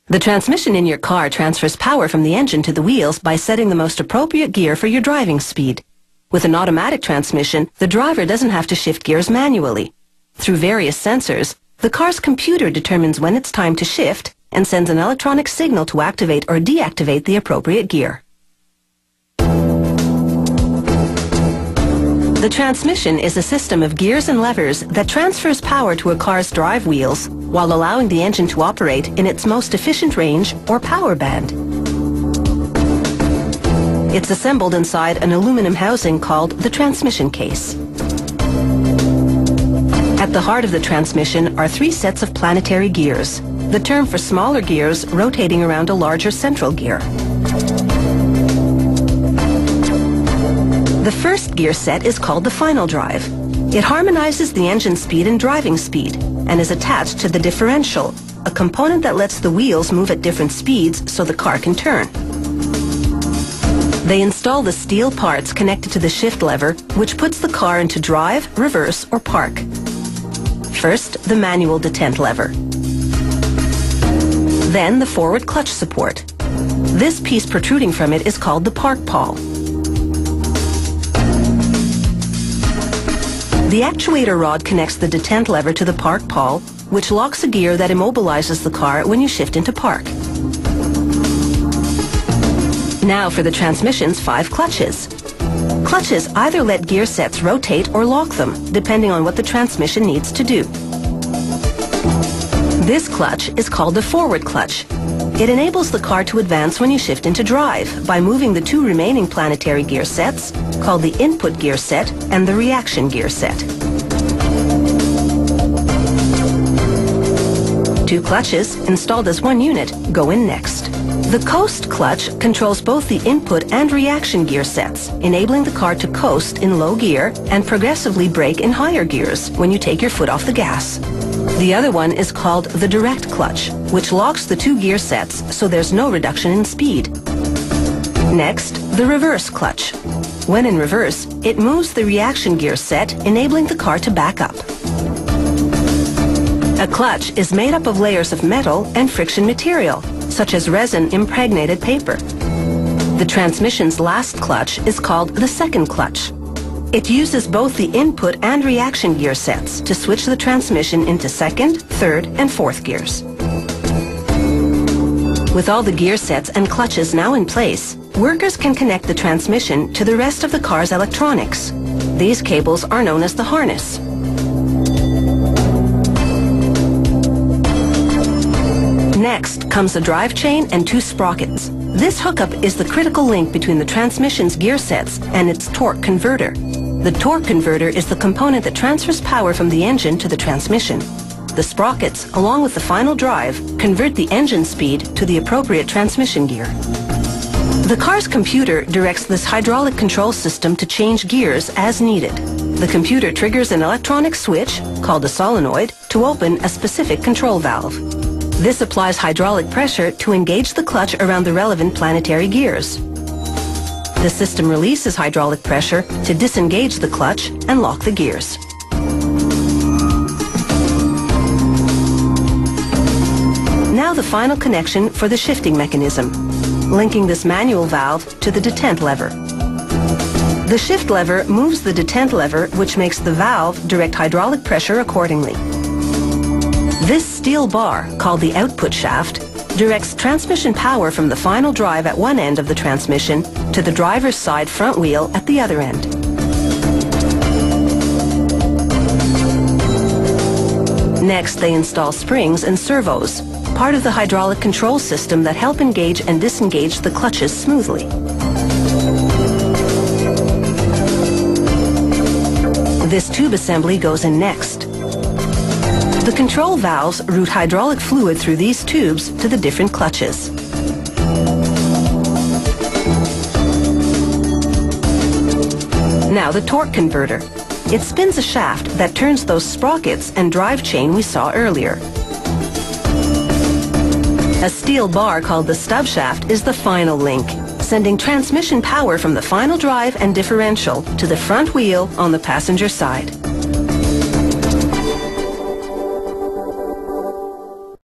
The transmission in your car transfers power from the engine to the wheels by setting the most appropriate gear for your driving speed. With an automatic transmission, the driver doesn't have to shift gears manually. Through various sensors, the car's computer determines when it's time to shift and sends an electronic signal to activate or deactivate the appropriate gear. The transmission is a system of gears and levers that transfers power to a car's drive wheels while allowing the engine to operate in its most efficient range or power band. It's assembled inside an aluminum housing called the transmission case. At the heart of the transmission are 3 sets of planetary gears, the term for smaller gears rotating around a larger central gear. The first gear set is called the final drive. It harmonizes the engine speed and driving speed and is attached to the differential, a component that lets the wheels move at different speeds so the car can turn. They install the steel parts connected to the shift lever, which puts the car into drive, reverse, or park. First, the manual detent lever. Then the forward clutch support. This piece protruding from it is called the park pawl. The actuator rod connects the detent lever to the park pawl, which locks a gear that immobilizes the car when you shift into park. Now for the transmission's 5 clutches. Clutches either let gear sets rotate or lock them, depending on what the transmission needs to do. This clutch is called the forward clutch. It enables the car to advance when you shift into drive by moving the 2 remaining planetary gear sets, called the input gear set and the reaction gear set. 2 clutches, installed as one unit, go in next. The coast clutch controls both the input and reaction gear sets, enabling the car to coast in low gear and progressively brake in higher gears when you take your foot off the gas. The other one is called the direct clutch, which locks the 2 gear sets so there's no reduction in speed. Next, the reverse clutch. When in reverse, it moves the reaction gear set, enabling the car to back up. A clutch is made up of layers of metal and friction material, such as resin-impregnated paper. The transmission's last clutch is called the second clutch. It uses both the input and reaction gear sets to switch the transmission into second, third, and fourth gears. With all the gear sets and clutches now in place, workers can connect the transmission to the rest of the car's electronics. These cables are known as the harness. Next comes the drive chain and 2 sprockets. This hookup is the critical link between the transmission's gear sets and its torque converter. The torque converter is the component that transfers power from the engine to the transmission. The sprockets, along with the final drive, convert the engine speed to the appropriate transmission gear. The car's computer directs this hydraulic control system to change gears as needed. The computer triggers an electronic switch, called a solenoid, to open a specific control valve. This applies hydraulic pressure to engage the clutch around the relevant planetary gears. The system releases hydraulic pressure to disengage the clutch and lock the gears. Now the final connection for the shifting mechanism, linking this manual valve to the detent lever. The shift lever moves the detent lever, which makes the valve direct hydraulic pressure accordingly. This steel bar, called the output shaft, directs transmission power from the final drive at one end of the transmission to the driver's side front wheel at the other end. Next, they install springs and servos, part of the hydraulic control system that help engage and disengage the clutches smoothly. This tube assembly goes in next. The control valves route hydraulic fluid through these tubes to the different clutches. Now the torque converter. It spins a shaft that turns those sprockets and drive chain we saw earlier. A steel bar called the stub shaft is the final link, sending transmission power from the final drive and differential to the front wheel on the passenger side.